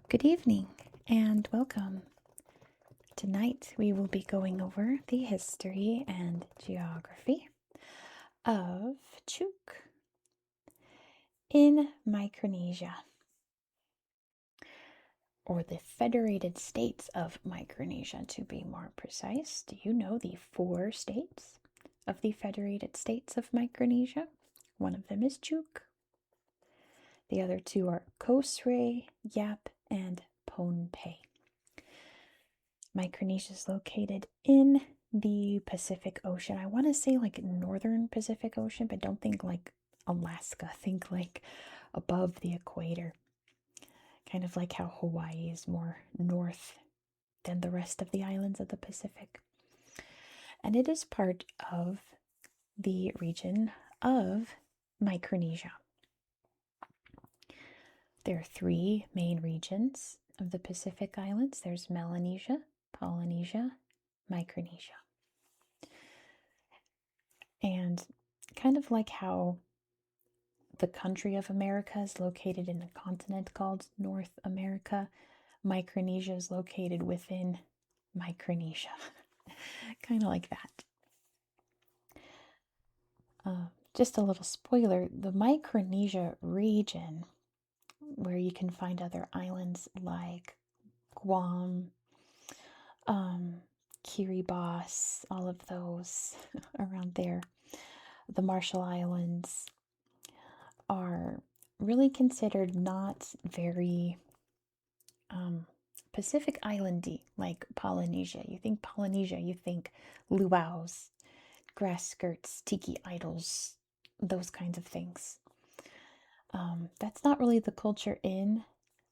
Good evening and welcome. Tonight we will be going over the history and geography of Chuuk in Micronesia, or the Federated States of Micronesia to be more precise. Do you know the 4 states of the Federated States of Micronesia? One of them is Chuuk. The other 2 are Kosrae, Yap, and Pohnpei. Micronesia is located in the Pacific Ocean. I want to say like northern Pacific Ocean, but don't think like Alaska. Think like above the equator. Kind of like how Hawaii is more north than the rest of the islands of the Pacific. And it is part of the region of Micronesia. There are 3 main regions of the Pacific Islands. There's Melanesia, Polynesia, Micronesia. And kind of like how the country of America is located in a continent called North America, Micronesia is located within Micronesia. Kind of like that. Just a little spoiler, the Micronesia region, where you can find other islands like Guam, Kiribati, all of those around there, the Marshall Islands, are really considered not very Pacific Islandy like Polynesia. You think Polynesia, you think luau's, grass skirts, tiki idols, those kinds of things. That's not really the culture in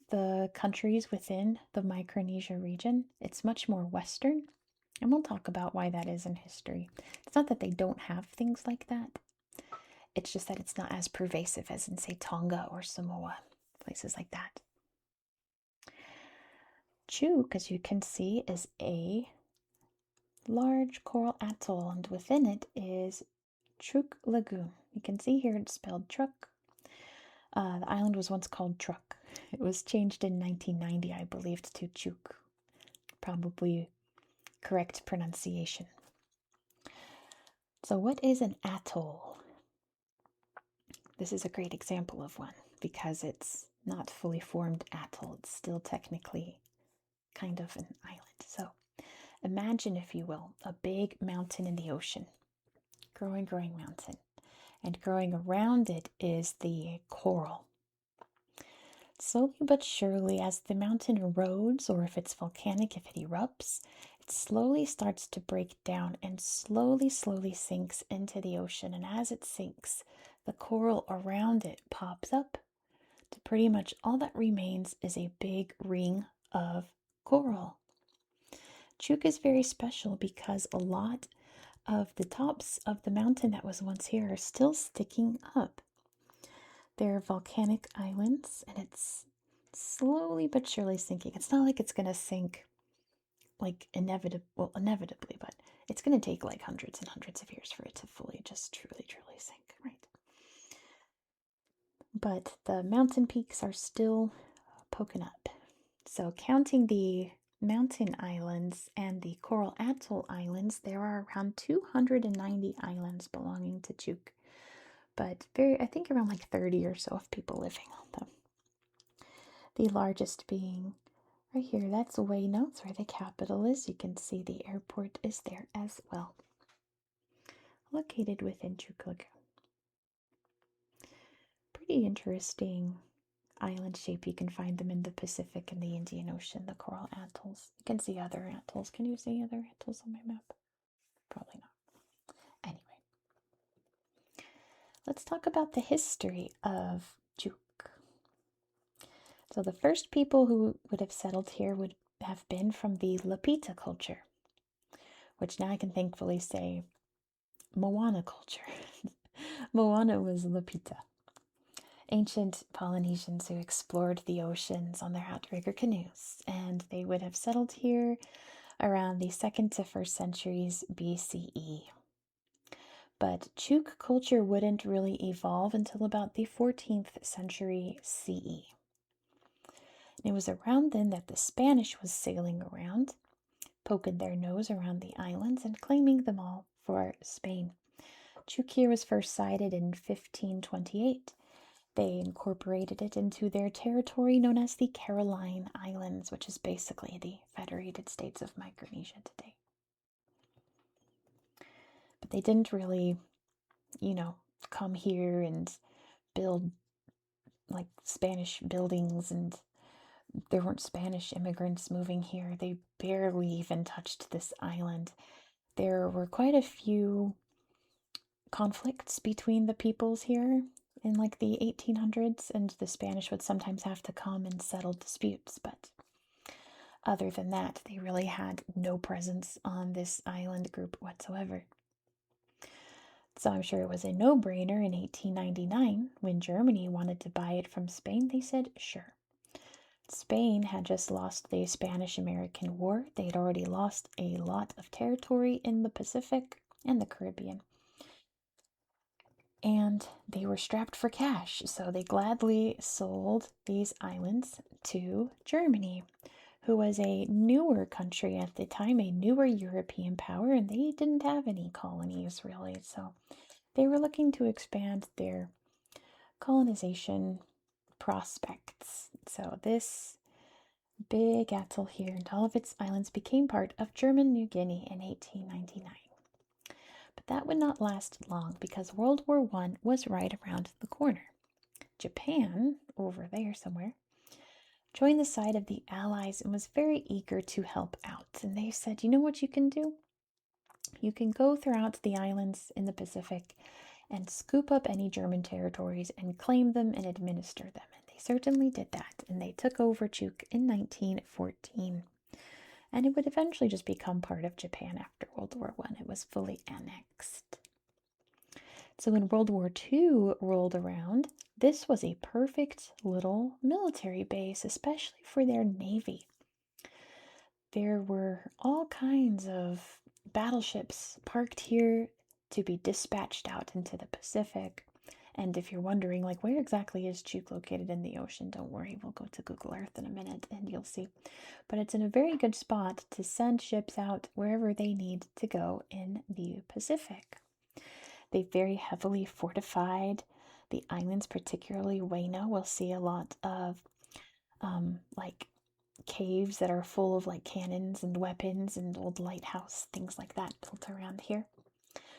the countries within the Micronesia region. It's much more Western, and we'll talk about why that is in history. It's not that they don't have things like that. It's just that it's not as pervasive as in, say, Tonga or Samoa, places like that. Chuuk, as you can see, is a large coral atoll, and within it is Chuuk Lagoon. You can see here it's spelled Truck. The island was once called Truck. It was changed in 1990, I believe, to Chuuk. Probably correct pronunciation. So what is an atoll? This is a great example of one because it's not fully formed atoll. It's still technically kind of an island. So imagine, if you will, a big mountain in the ocean. Growing mountain. And growing around it is the coral. Slowly but surely, as the mountain erodes, or if it's volcanic, if it erupts, it slowly starts to break down and slowly sinks into the ocean. And as it sinks, the coral around it pops up to pretty much all that remains is a big ring of coral. Chuuk is very special because a lot of the tops of the mountain that was once here are still sticking up. They're volcanic islands, and it's slowly but surely sinking. It's not like it's going to sink like inevitably, but it's going to take like hundreds and hundreds of years for it to fully just truly sink, right? But the mountain peaks are still poking up. So counting the mountain islands and the coral atoll islands, there are around 290 islands belonging to Chuuk. But I think around like 30 or so of people living on them. The largest being right here, that's Weno, that's where the capital is. You can see the airport is there as well. Located within Chuuk Lagoon. Pretty interesting island shape. You can find them in the Pacific and the Indian Ocean, the coral atolls. You can see other atolls. Can you see other atolls on my map? Probably not. Anyway, let's talk about the history of Chuuk. So the first people who would have settled here would have been from the Lapita culture, which now I can thankfully say Moana culture. Moana was Lapita. Ancient Polynesians who explored the oceans on their outrigger canoes, and they would have settled here around the 2nd to 1st centuries BCE. But Chuuk culture wouldn't really evolve until about the 14th century CE. It was around then that the Spanish was sailing around, poking their nose around the islands and claiming them all for Spain. Chuuk here was first sighted in 1528. They incorporated it into their territory known as the Caroline Islands, which is basically the Federated States of Micronesia today. But they didn't really, come here and build like Spanish buildings, and there weren't Spanish immigrants moving here. They barely even touched this island. There were quite a few conflicts between the peoples here in like the 1800s, and the Spanish would sometimes have to come and settle disputes, but other than that, they really had no presence on this island group whatsoever. So I'm sure it was a no-brainer in 1899 when Germany wanted to buy it from Spain. They said, sure. Spain had just lost the Spanish-American War. They had already lost a lot of territory in the Pacific and the Caribbean. And they were strapped for cash, so they gladly sold these islands to Germany, who was a newer country at the time, a newer European power, and they didn't have any colonies really, so they were looking to expand their colonization prospects. So this big atoll here and all of its islands became part of German New Guinea in 1899. But that would not last long because World War I was right around the corner. Japan, over there somewhere, joined the side of the Allies and was very eager to help out. And they said, you know what you can do? You can go throughout the islands in the Pacific and scoop up any German territories and claim them and administer them. And they certainly did that. And they took over Chuuk in 1914. And it would eventually just become part of Japan after World War I. It was fully annexed. So when World War II rolled around, this was a perfect little military base, especially for their navy. There were all kinds of battleships parked here to be dispatched out into the Pacific. And if you're wondering, like, where exactly is Chuuk located in the ocean, don't worry, we'll go to Google Earth in a minute and you'll see. But it's in a very good spot to send ships out wherever they need to go in the Pacific. They very heavily fortified the islands, particularly Weno. We'll see a lot of like caves that are full of like cannons and weapons and old lighthouse, things like that built around here.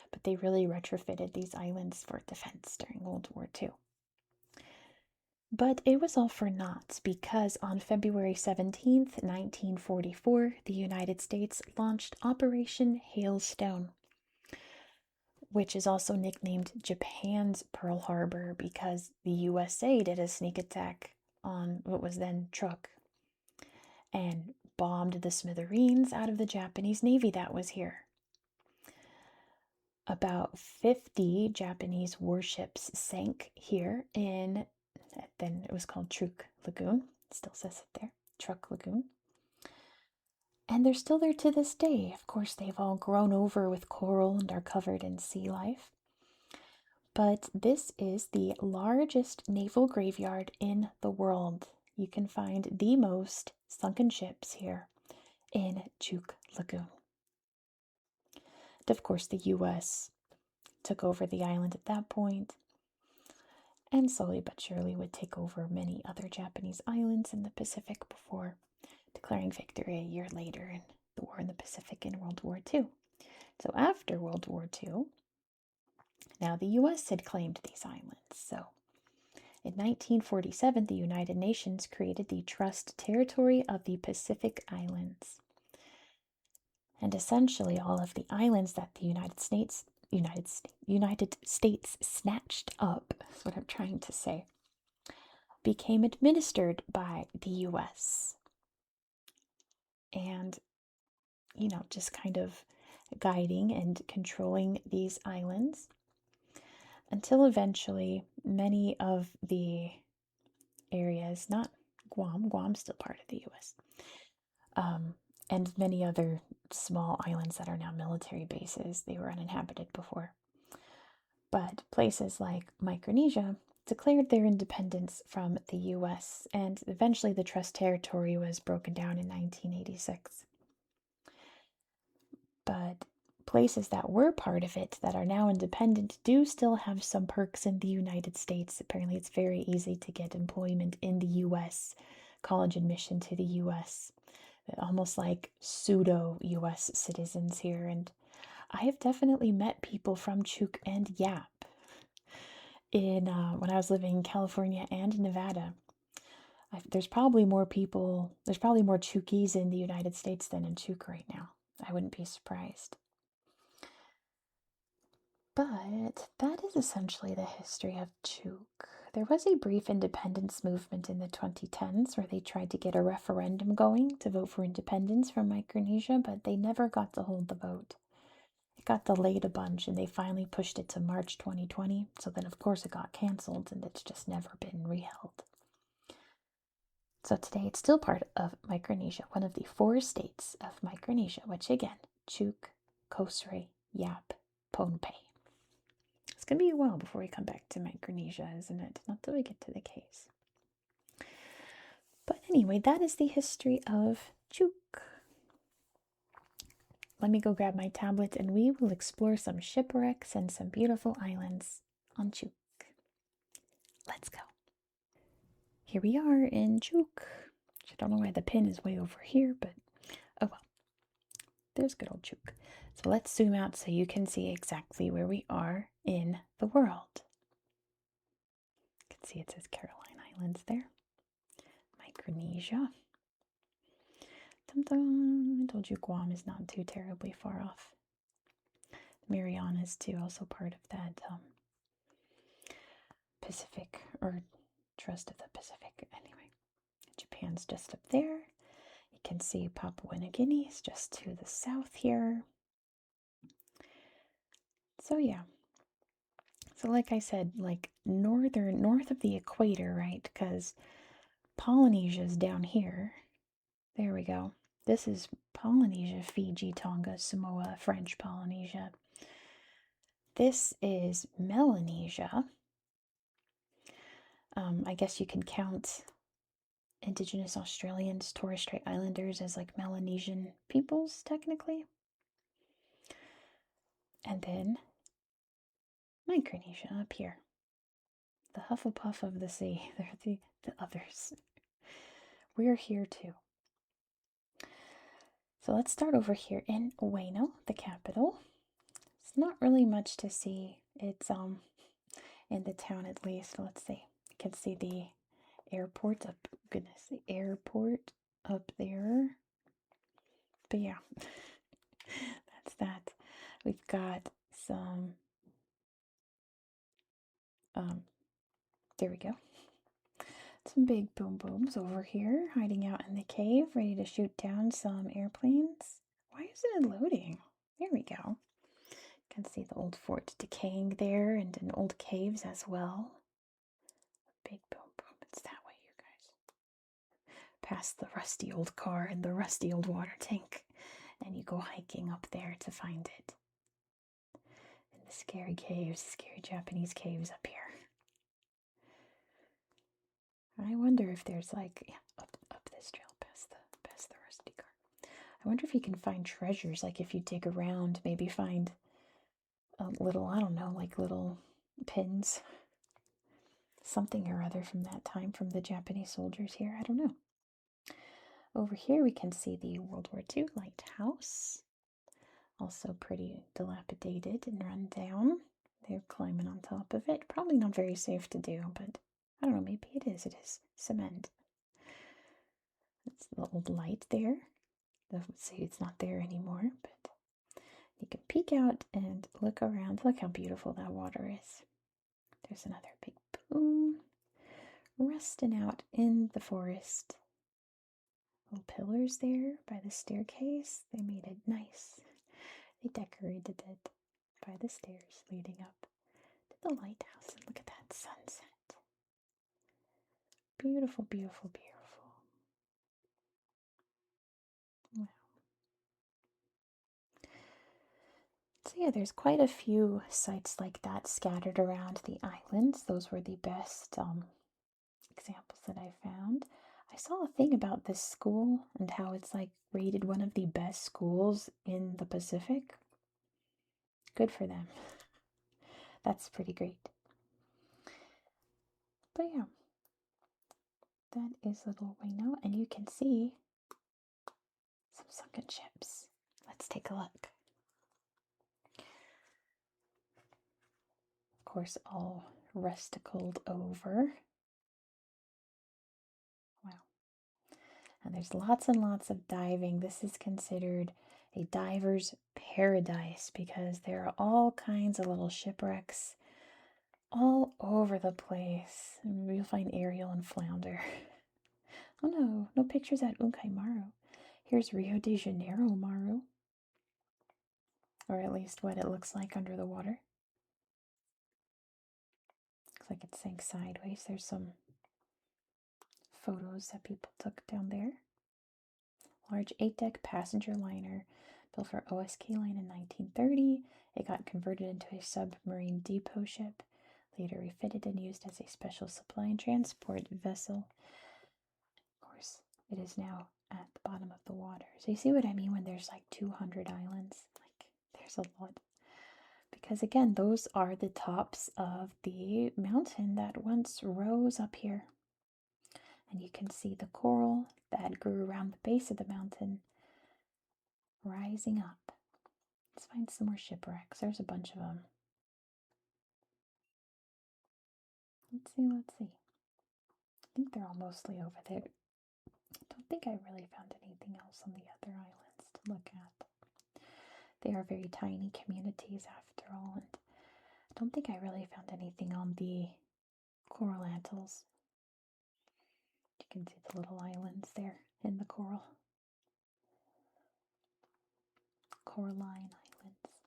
But they really retrofitted these islands for defense during World War II. But it was all for naught because on February 17th, 1944, the United States launched Operation Hailstone, which is also nicknamed Japan's Pearl Harbor because the USA did a sneak attack on what was then Chuuk and bombed the smithereens out of the Japanese Navy that was here. About 50 Japanese warships sank here in, then it was called Chuuk Lagoon, it still says it there, Chuuk Lagoon. And they're still there to this day. Of course, they've all grown over with coral and are covered in sea life. But this is the largest naval graveyard in the world. You can find the most sunken ships here in Chuuk Lagoon. And of course, the U.S. took over the island at that point, and slowly but surely would take over many other Japanese islands in the Pacific before declaring victory a year later in the war in the Pacific in World War II. So after World War II, now the U.S. had claimed these islands. So in 1947, the United Nations created the Trust Territory of the Pacific Islands. And essentially all of the islands that the United States snatched up, that's what I'm trying to say, became administered by the U.S. And, just kind of guiding and controlling these islands until eventually many of the areas, not Guam's still part of the U.S., and many other small islands that are now military bases, they were uninhabited before. But places like Micronesia declared their independence from the US, and eventually the Trust Territory was broken down in 1986. But places that were part of it that are now independent do still have some perks in the United States. Apparently, it's very easy to get employment in the US, college admission to the US, almost like pseudo US citizens here. And I have definitely met people from Chuuk and Yap in when I was living in California and Nevada. There's probably more Chuukies in the United States than in Chuuk right now. I wouldn't be surprised. But that is essentially the history of Chuuk. There was a brief independence movement in the 2010s where they tried to get a referendum going to vote for independence from Micronesia, but they never got to hold the vote. It got delayed a bunch and they finally pushed it to March 2020. So then, of course, it got canceled and it's just never been reheld. So today it's still part of Micronesia, one of the 4 states of Micronesia, which again, Chuuk, Kosrae, Yap, Pohnpei. It's going to be a while before we come back to Micronesia, isn't it? Not till we get to the caves. But anyway, that is the history of Chuuk. Let me go grab my tablet and we will explore some shipwrecks and some beautiful islands on Chuuk. Let's go. Here we are in Chuuk. I don't know why the pin is way over here, but oh well. There's good old Chuuk. So let's zoom out so you can see exactly where we are in the world. You can see it says Caroline Islands there. Micronesia. Dum-dum. I told you Guam is not too terribly far off. Marianas too, also part of that Pacific, or Trust of the Pacific. Anyway, Japan's just up there. You can see Papua New Guinea is just to the south here. So yeah. So like I said, like north of the equator, right? Because Polynesia is down here. There we go. This is Polynesia, Fiji, Tonga, Samoa, French Polynesia. This is Melanesia. I guess you can count Indigenous Australians, Torres Strait Islanders as like Melanesian peoples, technically. And then Micronesia up here. The Hufflepuff of the sea. They're the others. We're here too. So let's start over here in Weno, the capital. It's not really much to see. It's in the town at least. Let's see. You can see the airport up. Goodness, the airport up there. But yeah, that's that. We've got some. There we go. Some big boom booms over here, hiding out in the cave, ready to shoot down some airplanes. Why isn't it loading? There we go. You can see the old fort decaying there, and in old caves as well. Big boom boom. It's that way, you guys. Past the rusty old car and the rusty old water tank, and you go hiking up there to find it. In the scary caves, scary Japanese caves up here. I wonder if there's like, yeah, up this trail past the rusty car. I wonder if you can find treasures, like if you dig around, maybe find a little, I don't know, like little pins, something or other from that time from the Japanese soldiers here. I don't know. Over here we can see the World War II lighthouse. Also pretty dilapidated and run down. They're climbing on top of it. Probably not very safe to do, but I don't know, maybe it is. It is cement. It's the old light there. Let's see, it's not there anymore, but you can peek out and look around. Look how beautiful that water is. There's another big boom resting out in the forest. Little pillars there by the staircase. They made it nice. They decorated it by the stairs leading up to the lighthouse. And look at that sunset. Beautiful, beautiful, beautiful. Wow. So yeah, there's quite a few sites like that scattered around the islands. Those were the best examples that I found. I saw a thing about this school and how it's like rated one of the best schools in the Pacific. Good for them. That's pretty great. But yeah, that is little Weno, and you can see some sunken ships. Let's take a look. Of course, all rusticled over. Wow. And there's lots and lots of diving. This is considered a diver's paradise because there are all kinds of little shipwrecks all over the place. And you'll find Ariel and Flounder. Oh no, no pictures at Unkai Maru. Here's Rio de Janeiro Maru. Or at least what it looks like under the water. Looks like it sank sideways. There's some photos that people took down there. Large 8-deck passenger liner built for OSK Line in 1930. It got converted into a submarine depot ship, later refitted and used as a special supply and transport vessel. Of course, it is now at the bottom of the water. So you see what I mean when there's like 200 islands? Like, there's a lot. Because again, those are the tops of the mountain that once rose up here. And you can see the coral that grew around the base of the mountain rising up. Let's find some more shipwrecks. There's a bunch of them. Let's see. I think they're all mostly over there. I don't think I really found anything else on the other islands to look at. They are very tiny communities after all, and I don't think I really found anything on the coral atolls. You can see the little islands there in the coral. Coralline Islands.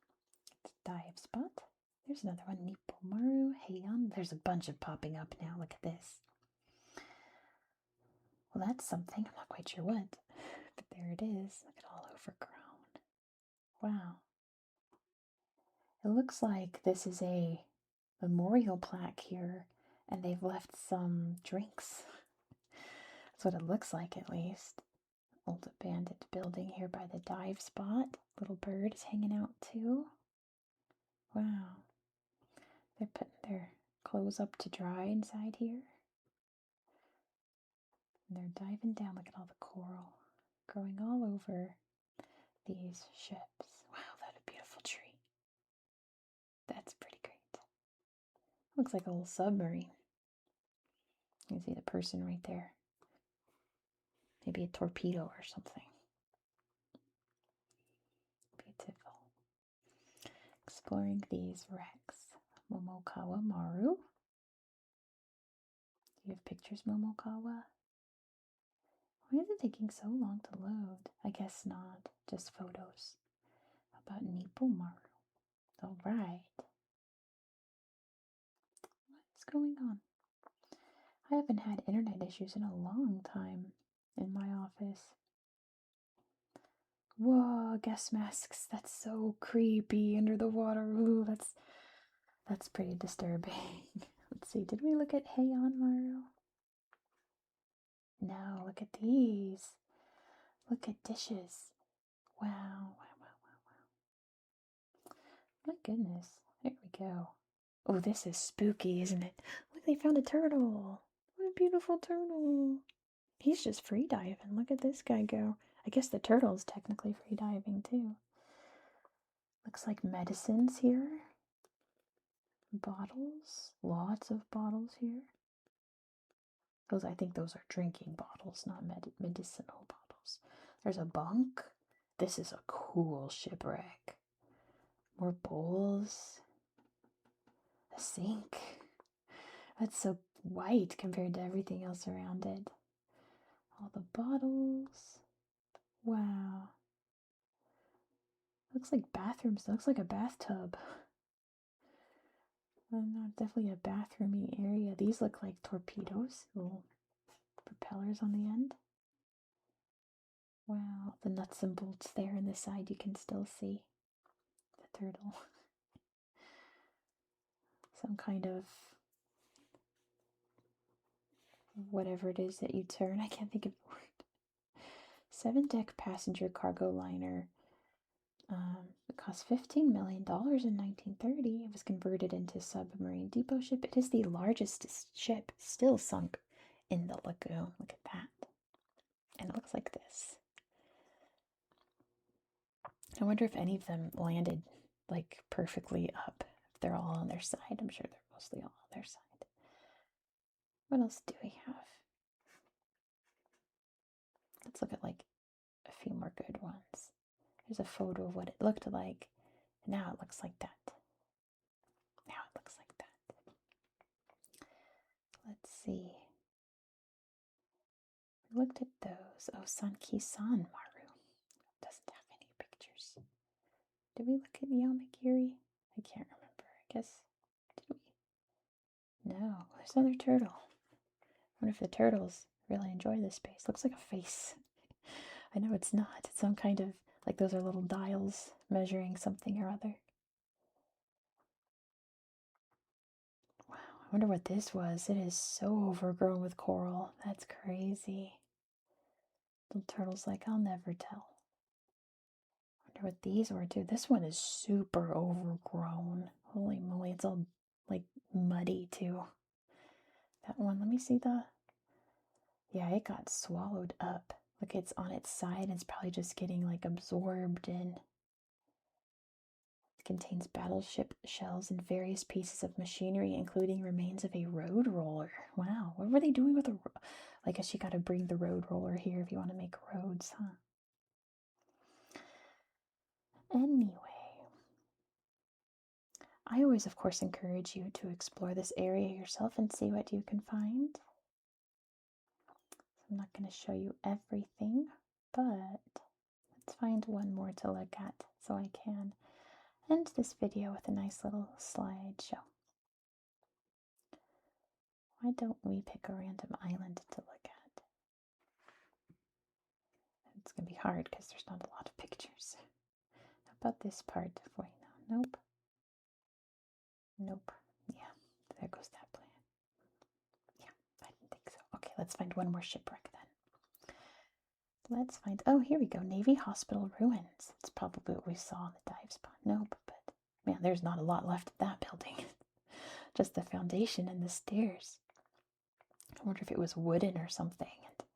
It's a dive spot. There's another one, Nipo Maru, Hayden. There's a bunch of popping up now. Look at this. Well, that's something. I'm not quite sure what. But there it is. Look at all overgrown. Wow. It looks like this is a memorial plaque here, and they've left some drinks. That's what it looks like, at least. Old abandoned building here by the dive spot. Little bird is hanging out too. Wow. They're putting their clothes up to dry inside here. And they're diving down. Look at all the coral growing all over these ships. Wow, that's a beautiful tree. That's pretty great. Looks like a little submarine. You can see the person right there. Maybe a torpedo or something. Beautiful. Exploring these wrecks. Momokawa Maru. Do you have pictures, Momokawa? Why is it taking so long to load? I guess not. Just photos. How about Nipo Maru? Alright. What is going on? I haven't had internet issues in a long time in my office. Whoa, gas masks. That's so creepy under the water. Ooh, that's pretty disturbing. Let's see, did we look at Heian Maru? No, look at these. Look at dishes. Wow. My goodness. There we go. Oh, this is spooky, isn't it? Look, they found a turtle. What a beautiful turtle. He's just free diving. Look at this guy go. I guess the turtle's technically free diving too. Looks like medicines here. Bottles. Lots of bottles here. I think those are drinking bottles, not medicinal bottles. There's a bunk. This is a cool shipwreck. More bowls. A sink. That's so white compared to everything else around it. All the bottles. Wow. Looks like bathrooms. Looks like a bathtub. Definitely a bathroomy area. These look like torpedoes. Little propellers on the end. Wow, the nuts and bolts there in the side you can still see. a turtle. Some kind of whatever it is that you turn. I can't think of the word. 7-deck passenger cargo liner. It cost $15 million in 1930. It was converted into submarine depot ship. It is the largest ship still sunk in the lagoon. Look at that. And it looks like this. I wonder if any of them landed like perfectly up. If they're all on their side. I'm sure they're mostly all on their side. What else do we have? Let's look at like a few more good ones. There's a photo of what it looked like. Now it looks like that. Now it looks like that. Let's see. We looked at those. Oh, San-Ki-san Maru. Doesn't have any pictures. Did we look at Yamagiri? I can't remember. I guess. Did we? No. There's another turtle. I wonder if the turtles really enjoy this space. Looks like a face. I know it's not. It's some kind of, like those are little dials measuring something or other. Wow, I wonder what this was. It is so overgrown with coral. That's crazy. Little turtle's like, I'll never tell. I wonder what these were too. This one is super overgrown. Holy moly, it's all like muddy too. That one, let me see the... Yeah, it got swallowed up. Look, it's on its side. It's probably just getting like absorbed in. It contains battleship shells and various pieces of machinery, including remains of a road roller. Wow, what were they doing with a... I guess you gotta bring the road roller here if you want to make roads, huh? Anyway, I always, of course, encourage you to explore this area yourself and see what you can find. I'm not going to show you everything, but let's find one more to look at so I can end this video with a nice little slideshow. Why don't we pick a random island to look at? It's going to be hard because there's not a lot of pictures. How about this part of Weno? Nope. Nope. Yeah, there goes that plan. Yeah, I didn't think so. Okay, let's find one more shipwreck then. Let's find, oh, here we go, Navy Hospital ruins. It's probably what we saw on the dive spot. Nope, but man, there's not a lot left of that building. Just the foundation and the stairs. I wonder if it was wooden or something. And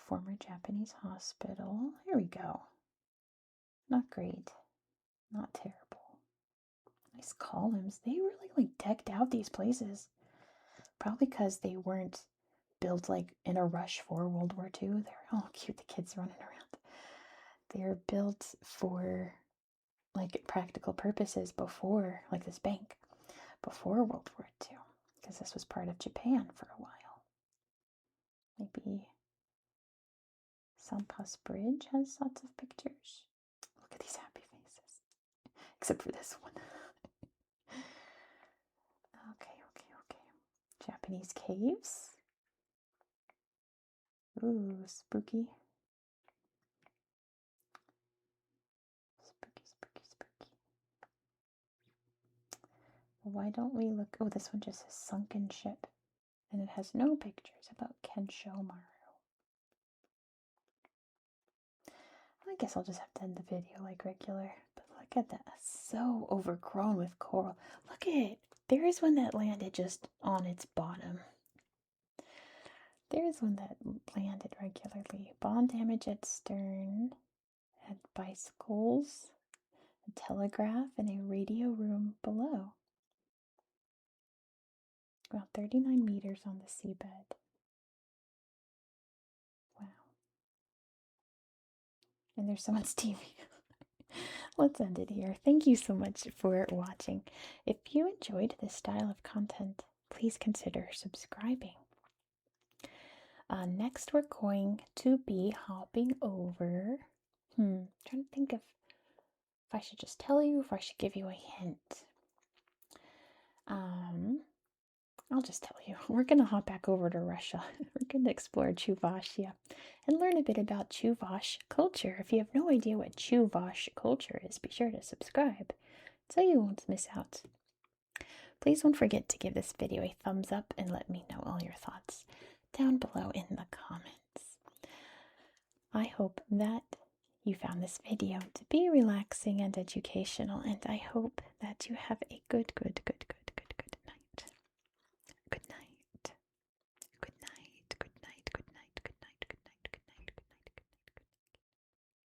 former Japanese hospital. Here we go. Not great. Not terrible. Nice columns. They really like decked out these places. Probably because they weren't built like in a rush for World War II. They're all cute, the kids running around. They're built for like practical purposes before, like this bank, before World War II, because this was part of Japan for a while. Maybe Sampas Bridge has lots of pictures. Look at these happy faces, except for this one. Okay. Japanese caves. Ooh, spooky. Spooky. Why don't we look? Oh, this one just says sunken ship. And it has no pictures about Kensho Maru. I guess I'll just have to end the video like regular. But look at that. So overgrown with coral. Look at it. There is one that landed just on its bottom. There is one that landed regularly. Bond damage at stern. Had bicycles. A telegraph and a radio room below. About 39 meters on the seabed. Wow. And there's someone's TV. Let's end it here. Thank you so much for watching. If you enjoyed this style of content, please consider subscribing. Next, we're going to be hopping over. Trying to think of if I should just tell you, if I should give you a hint. I'll I'll just tell you, we're going to hop back over to Russia. We're going to explore Chuvashia and learn a bit about Chuvash culture. If you have no idea what Chuvash culture is, be sure to subscribe so you won't miss out. Please don't forget to give this video a thumbs up and let me know all your thoughts down below in the comments. I hope that you found this video to be relaxing and educational, and I hope that you have a good